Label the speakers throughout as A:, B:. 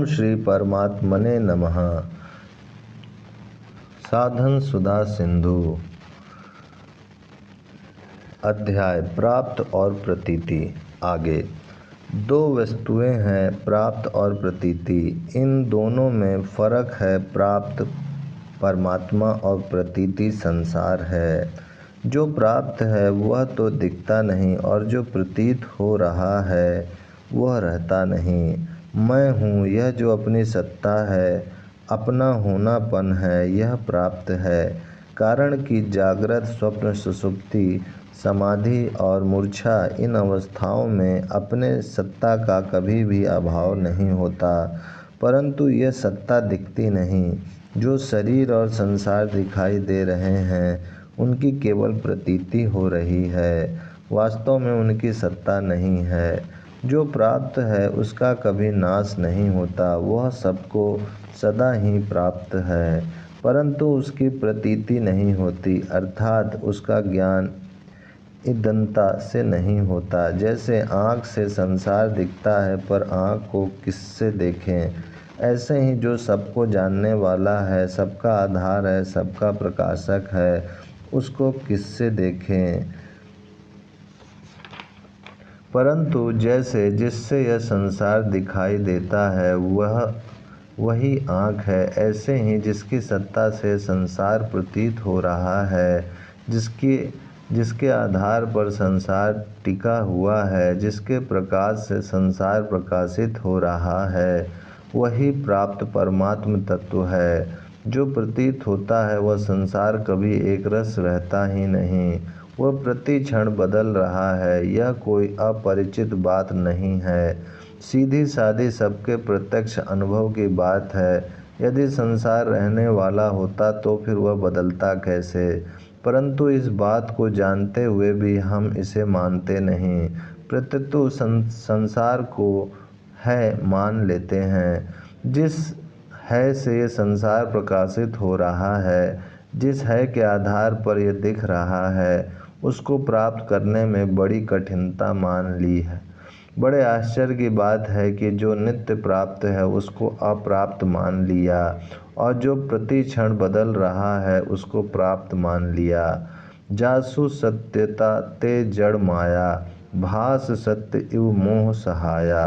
A: ओम श्री परमात्मने नमः। साधन सुधा सिंधु। अध्याय प्राप्त और प्रतीति। आगे दो वस्तुएं हैं, प्राप्त और प्रतीति। इन दोनों में फर्क है। प्राप्त परमात्मा और प्रतीति संसार है। जो प्राप्त है वह तो दिखता नहीं और जो प्रतीत हो रहा है वह रहता नहीं। मैं हूँ यह जो अपनी सत्ता है, अपना होनापन है, यह प्राप्त है। कारण कि जागृत, स्वप्न, सुषुप्ति, समाधि और मूर्छा, इन अवस्थाओं में अपने सत्ता का कभी भी अभाव नहीं होता, परंतु यह सत्ता दिखती नहीं। जो शरीर और संसार दिखाई दे रहे हैं उनकी केवल प्रतीति हो रही है, वास्तव में उनकी सत्ता नहीं है। जो प्राप्त है उसका कभी नाश नहीं होता, वह सबको सदा ही प्राप्त है, परंतु उसकी प्रतीति नहीं होती, अर्थात उसका ज्ञान ईदंता से नहीं होता। जैसे आँख से संसार दिखता है पर आँख को किससे देखें, ऐसे ही जो सबको जानने वाला है, सबका आधार है, सबका प्रकाशक है, उसको किससे देखें। परंतु जैसे जिससे यह संसार दिखाई देता है वही आँख है, ऐसे ही जिसकी सत्ता से संसार प्रतीत हो रहा है, जिसके आधार पर संसार टिका हुआ है, जिसके प्रकाश से संसार प्रकाशित हो रहा है, वही प्राप्त परमात्म तत्व है। जो प्रतीत होता है वह संसार कभी एक रस रहता ही नहीं, वह प्रति क्षण बदल रहा है। यह कोई अपरिचित बात नहीं है, सीधी सादी सबके प्रत्यक्ष अनुभव की बात है। यदि संसार रहने वाला होता तो फिर वह बदलता कैसे, परंतु इस बात को जानते हुए भी हम इसे मानते नहीं, प्रत्युत संसार को है मान लेते हैं। जिस है से ये संसार प्रकाशित हो रहा है, जिस है के आधार पर यह दिख रहा है, उसको प्राप्त करने में बड़ी कठिनता मान ली है। बड़े आश्चर्य की बात है कि जो नित्य प्राप्त है उसको अप्राप्त मान लिया, और जो प्रति क्षण बदल रहा है उसको प्राप्त मान लिया। जासु सत्यता ते जड़ माया, भास सत्य इव मोह सहाया।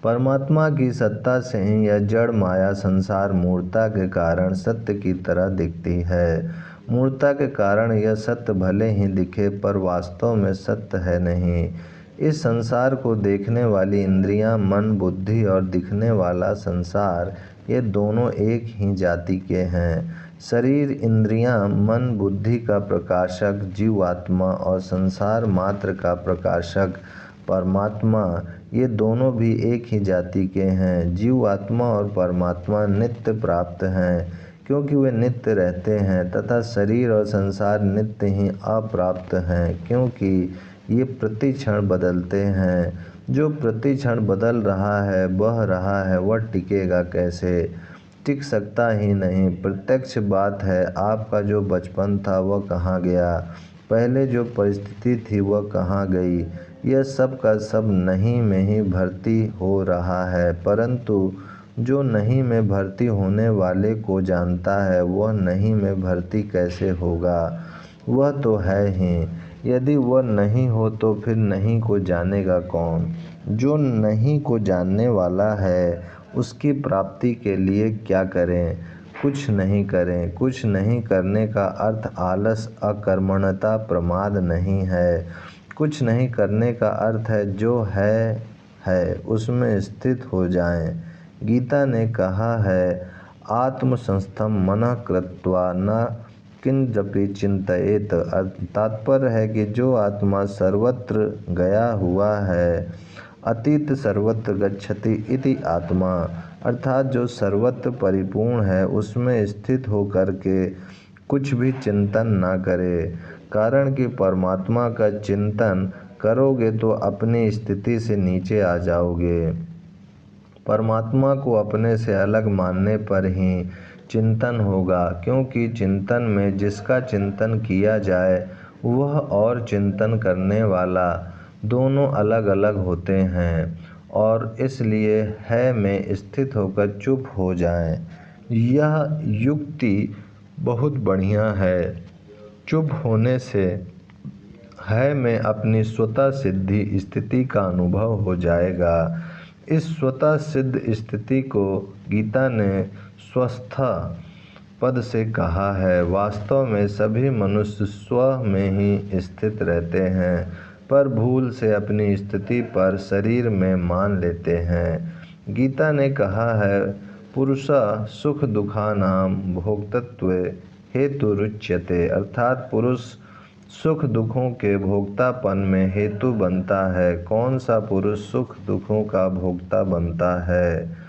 A: परमात्मा की सत्ता से ही यह जड़ माया संसार मूर्ता के कारण सत्य की तरह दिखती है। मूर्ता के कारण यह सत्य भले ही दिखे पर वास्तव में सत्य है नहीं। इस संसार को देखने वाली इंद्रियां, मन, बुद्धि और दिखने वाला संसार, ये दोनों एक ही जाति के हैं। शरीर, इंद्रियां, मन, बुद्धि का प्रकाशक जीवात्मा और संसार मात्र का प्रकाशक परमात्मा, ये दोनों भी एक ही जाति के हैं। जीवात्मा और परमात्मा नित्य प्राप्त हैं क्योंकि वे नित्य रहते हैं, तथा शरीर और संसार नित्य ही अप्राप्त हैं क्योंकि ये प्रति क्षण बदलते हैं। जो प्रति क्षण बदल रहा है, बह रहा है, वह टिकेगा कैसे? टिक सकता ही नहीं। प्रत्यक्ष बात है, आपका जो बचपन था वह कहाँ गया, पहले जो परिस्थिति थी वह कहाँ गई। यह सब का सब नहीं में ही भर्ती हो रहा है, परंतु जो नहीं में भर्ती होने वाले को जानता है वह नहीं में भर्ती कैसे होगा? वह तो है ही। यदि वह नहीं हो तो फिर नहीं को जानेगा कौन? जो नहीं को जानने वाला है उसकी प्राप्ति के लिए क्या करें? कुछ नहीं करें। कुछ नहीं करने का अर्थ आलस, अकर्मण्यता, प्रमाद नहीं है। कुछ नहीं करने का अर्थ है जो है उसमें स्थित हो जाएं। गीता ने कहा है, आत्मसंस्थम मनः कृत्वा न किंचिदपि चिंतयेत। तात्पर्य है कि जो आत्मा सर्वत्र गया हुआ है, अतीत सर्वत्र गच्छति इति आत्मा, अर्थात जो सर्वत्र परिपूर्ण है, उसमें स्थित होकर के कुछ भी चिंतन ना करे। कारण कि परमात्मा का चिंतन करोगे तो अपनी स्थिति से नीचे आ जाओगे। परमात्मा को अपने से अलग मानने पर ही चिंतन होगा, क्योंकि चिंतन में जिसका चिंतन किया जाए वह और चिंतन करने वाला दोनों अलग अलग होते हैं। और इसलिए है में स्थित होकर चुप हो जाएं। यह युक्ति बहुत बढ़िया है। चुप होने से है में अपनी स्वतः सिद्धि स्थिति का अनुभव हो जाएगा। इस स्वतः सिद्ध स्थिति को गीता ने स्वस्था पद से कहा है। वास्तव में सभी मनुष्य स्व में ही स्थित रहते हैं, पर भूल से अपनी स्थिति पर शरीर में मान लेते हैं। गीता ने कहा है, पुरुषा सुख दुखानां भोक्तृत्वे हेतुरुच्यते, अर्थात पुरुष सुख दुखों के भोक्तापन में हेतु बनता है। कौन सा पुरुष सुख दुखों का भोक्ता बनता है?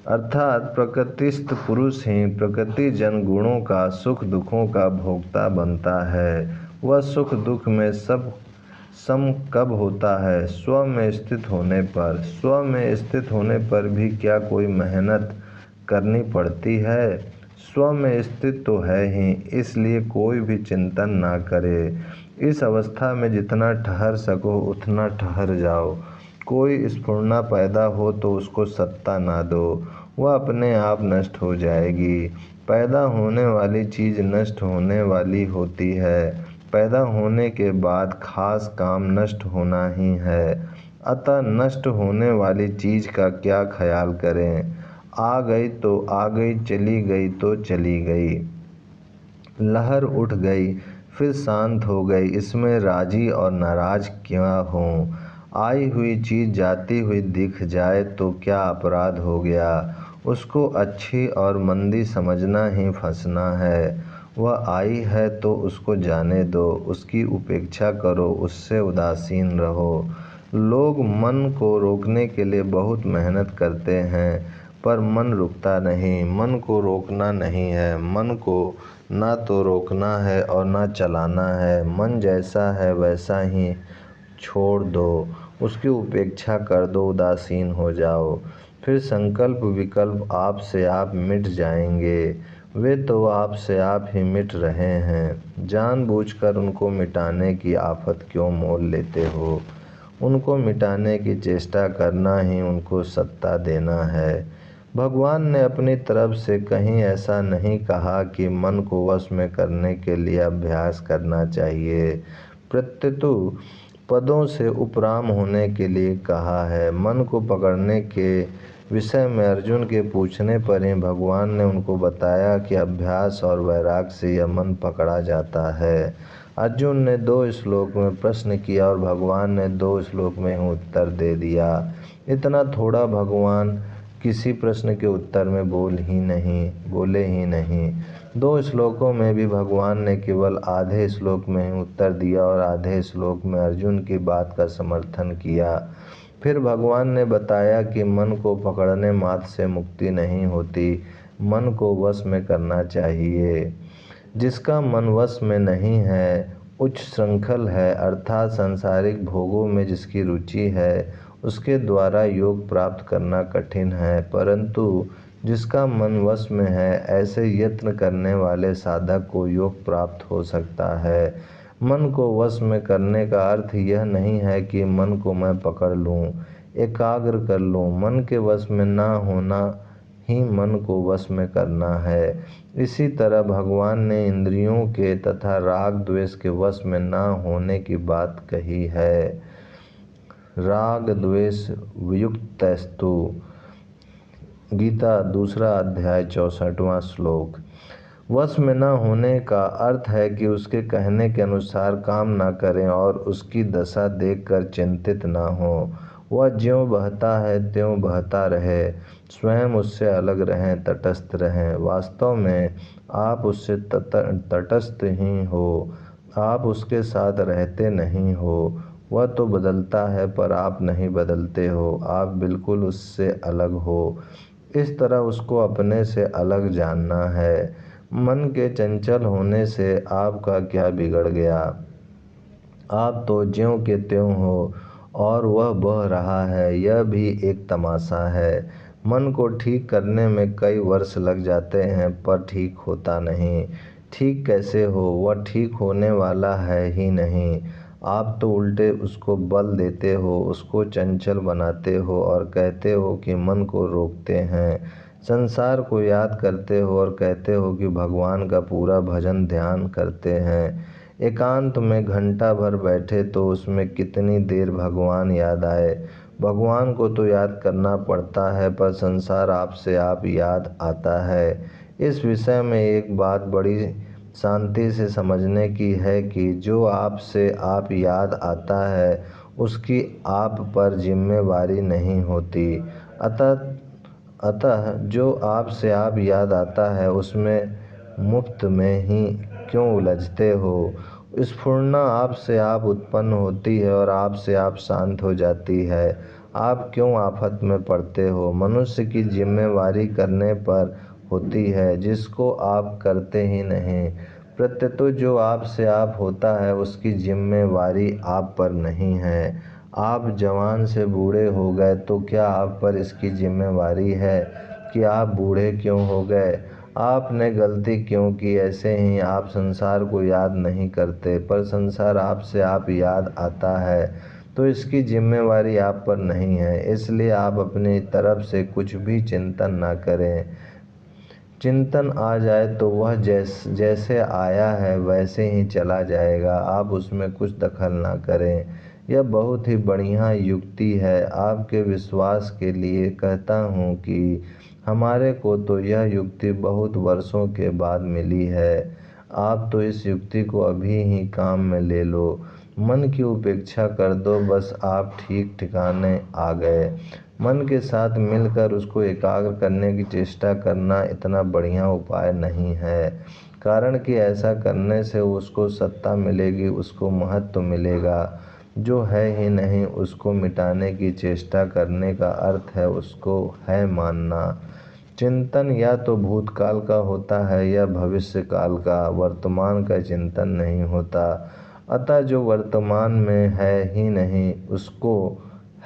A: अर्थात प्रकृतिस्थ पुरुष ही प्रकृतिजन गुणों का सुख दुखों का भोक्ता बनता है। वह सुख दुख में सब सम कब होता है? स्व में स्थित होने पर। स्व में स्थित होने पर भी क्या कोई मेहनत करनी पड़ती है? स्व में स्थित तो है ही, इसलिए कोई भी चिंतन ना करे। इस अवस्था में जितना ठहर सको उतना ठहर जाओ। कोई स्फुरना पैदा हो तो उसको सत्ता ना दो, वह अपने आप नष्ट हो जाएगी। पैदा होने वाली चीज़ नष्ट होने वाली होती है। पैदा होने के बाद खास काम नष्ट होना ही है। अतः नष्ट होने वाली चीज़ का क्या ख्याल करें? आ गई तो आ गई, चली गई तो चली गई। लहर उठ गई फिर शांत हो गई, इसमें राजी और नाराज क्या हों? आई हुई चीज़ जाती हुई दिख जाए तो क्या अपराध हो गया? उसको अच्छी और मंदी समझना ही फंसना है। वह आई है तो उसको जाने दो, उसकी उपेक्षा करो, उससे उदासीन रहो। लोग मन को रोकने के लिए बहुत मेहनत करते हैं, पर मन रुकता नहीं। मन को रोकना नहीं है, मन को ना तो रोकना है और ना चलाना है। मन जैसा है वैसा ही छोड़ दो, उसकी उपेक्षा कर दो, उदासीन हो जाओ। फिर संकल्प विकल्प आप से आप मिट जाएंगे। वे तो आप से आप ही मिट रहे हैं। जानबूझकर उनको मिटाने की आफत क्यों मोल लेते हो? उनको मिटाने की चेष्टा करना ही उनको सत्ता देना है। भगवान ने अपनी तरफ से कहीं ऐसा नहीं कहा कि मन को वश में करने के लिए अभ्यास करना चाहिए। प्रत्युत पदों से उपराम होने के लिए कहा है। मन को पकड़ने के विषय में अर्जुन के पूछने पर ही भगवान ने उनको बताया कि अभ्यास और वैराग से यह मन पकड़ा जाता है। अर्जुन ने 2 श्लोक में प्रश्न किया और भगवान ने 2 श्लोक में ही उत्तर दे दिया। इतना थोड़ा भगवान किसी प्रश्न के उत्तर में बोले ही नहीं। 2 श्लोकों में भी भगवान ने केवल आधे श्लोक में ही उत्तर दिया और आधे श्लोक में अर्जुन की बात का समर्थन किया। फिर भगवान ने बताया कि मन को पकड़ने मात्र से मुक्ति नहीं होती, मन को वश में करना चाहिए। जिसका मन वश में नहीं है, उच्च श्रृंखल है, अर्थात सांसारिक भोगों में जिसकी रुचि है, उसके द्वारा योग प्राप्त करना कठिन है। परंतु जिसका मन वश में है, ऐसे यत्न करने वाले साधक को योग प्राप्त हो सकता है। मन को वश में करने का अर्थ यह नहीं है कि मन को मैं पकड़ लूँ, एकाग्र कर लूँ। मन के वश में ना होना ही मन को वश में करना है। इसी तरह भगवान ने इंद्रियों के तथा राग द्वेष के वश में ना होने की बात कही है। राग द्वेष वियुक्तस्तु, गीता 2 अध्याय 64वां श्लोक। वश में न होने का अर्थ है कि उसके कहने के अनुसार काम ना करें और उसकी दशा देखकर चिंतित ना हो। वह ज्यों बहता है त्यों बहता रहे, स्वयं उससे अलग रहें, तटस्थ रहें। वास्तव में आप उससे तटस्थ ही हो, आप उसके साथ रहते नहीं हो। वह तो बदलता है पर आप नहीं बदलते हो, आप बिल्कुल उससे अलग हो। इस तरह उसको अपने से अलग जानना है। मन के चंचल होने से आपका क्या बिगड़ गया? आप तो ज्यों के त्यों हो और वह बह रहा है, यह भी एक तमाशा है। मन को ठीक करने में कई वर्ष लग जाते हैं पर ठीक होता नहीं। ठीक कैसे हो? वह ठीक होने वाला है ही नहीं। आप तो उल्टे उसको बल देते हो, उसको चंचल बनाते हो और कहते हो कि मन को रोकते हैं। संसार को याद करते हो और कहते हो कि भगवान का पूरा भजन ध्यान करते हैं। एकांत में घंटा भर बैठे तो उसमें कितनी देर भगवान याद आए। भगवान को तो याद करना पड़ता है, पर संसार आपसे आप याद आता है। इस विषय में एक बात बड़ी शांति से समझने की है कि जो आपसे आप याद आता है उसकी आप पर जिम्मेवारी नहीं होती। अतः जो आपसे आप याद आता है उसमें मुफ्त में ही क्यों उलझते हो। स्फुरना आपसे आप उत्पन्न होती है और आपसे आप शांत हो जाती है। आप क्यों आफत में पड़ते हो। मनुष्य की जिम्मेवारी करने पर होती है, जिसको आप करते ही नहीं। प्रत्येतो जो आपसे आप होता है उसकी जिम्मेवारी आप पर नहीं है। आप जवान से बूढ़े हो गए तो क्या आप पर इसकी जिम्मेवारी है कि आप बूढ़े क्यों हो गए। आपने गलती क्यों की। ऐसे ही आप संसार को याद नहीं करते, पर संसार आपसे आप याद आता है तो इसकी जिम्मेवारी आप पर नहीं है। इसलिए आप अपनी तरफ से कुछ भी चिंतन ना करें। चिंतन आ जाए तो वह जैसे आया है वैसे ही चला जाएगा। आप उसमें कुछ दखल ना करें। यह बहुत ही बढ़िया युक्ति है। आपके विश्वास के लिए कहता हूँ कि हमारे को तो यह युक्ति बहुत वर्षों के बाद मिली है। आप तो इस युक्ति को अभी ही काम में ले लो। मन की उपेक्षा कर दो, बस आप ठीक ठिकाने आ गए। मन के साथ मिलकर उसको एकाग्र करने की चेष्टा करना इतना बढ़िया उपाय नहीं है, कारण कि ऐसा करने से उसको सत्ता मिलेगी, उसको महत्व मिलेगा। जो है ही नहीं उसको मिटाने की चेष्टा करने का अर्थ है उसको है मानना। चिंतन या तो भूतकाल का होता है या भविष्य काल का, वर्तमान का चिंतन नहीं होता। अतः जो वर्तमान में है ही नहीं उसको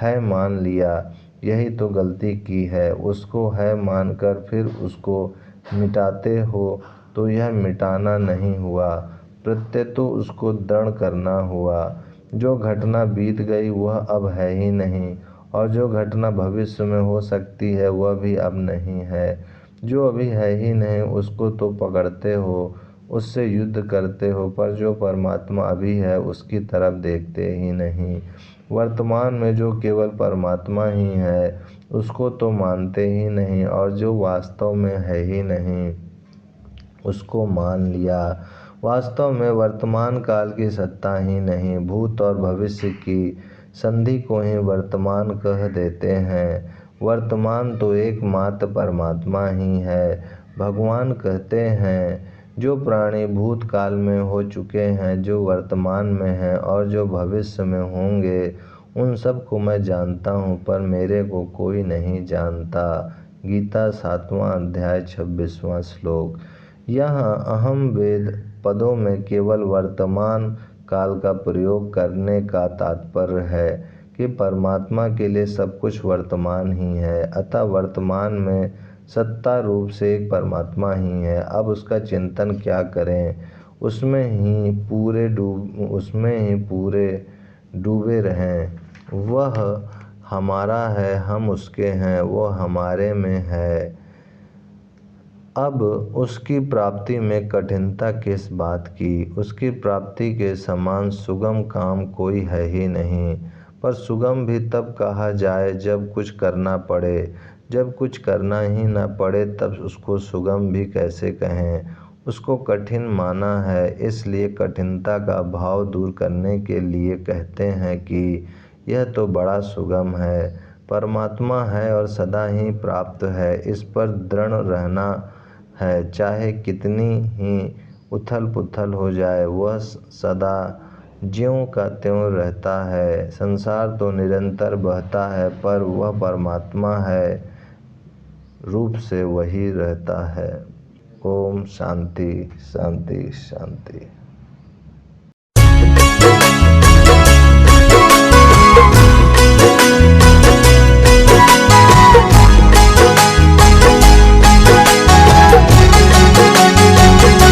A: है मान लिया, यही तो गलती की है। उसको है मानकर फिर उसको मिटाते हो तो यह मिटाना नहीं हुआ, प्रत्येतो उसको दृढ़ करना हुआ। जो घटना बीत गई वह अब है ही नहीं, और जो घटना भविष्य में हो सकती है वह भी अब नहीं है। जो अभी है ही नहीं उसको तो पकड़ते हो, उससे युद्ध करते हो, पर जो परमात्मा अभी है उसकी तरफ देखते ही नहीं। वर्तमान में जो केवल परमात्मा ही है उसको तो मानते ही नहीं, और जो वास्तव में है ही नहीं उसको मान लिया। वास्तव में वर्तमान काल की सत्ता ही नहीं, भूत और भविष्य की संधि को ही वर्तमान कह देते हैं। वर्तमान तो एकमात्र परमात्मा ही है। भगवान कहते हैं जो प्राणी भूतकाल में हो चुके हैं, जो वर्तमान में हैं और जो भविष्य में होंगे, उन सब को मैं जानता हूँ, पर मेरे को कोई नहीं जानता। गीता 7वां अध्याय 26वां श्लोक। यहाँ अहम वेद पदों में केवल वर्तमान काल का प्रयोग करने का तात्पर्य है कि परमात्मा के लिए सब कुछ वर्तमान ही है। अतः वर्तमान में सत्ता रूप से एक परमात्मा ही है। अब उसका चिंतन क्या करें, उसमें ही पूरे डूबे रहें। वह हमारा है, हम उसके हैं, वो हमारे में है। अब उसकी प्राप्ति में कठिनता किस बात की। उसकी प्राप्ति के समान सुगम काम कोई है ही नहीं। पर सुगम भी तब कहा जाए जब कुछ करना पड़े। जब कुछ करना ही न पड़े तब उसको सुगम भी कैसे कहें। उसको कठिन माना है, इसलिए कठिनता का भाव दूर करने के लिए कहते हैं कि यह तो बड़ा सुगम है। परमात्मा है और सदा ही प्राप्त है, इस पर दृढ़ रहना है। चाहे कितनी ही उथल पुथल हो जाए वह सदा ज्यों का त्यों रहता है। संसार तो निरंतर बहता है, पर वह परमात्मा है रूप से वही रहता है। ओम शांति शांति शांति।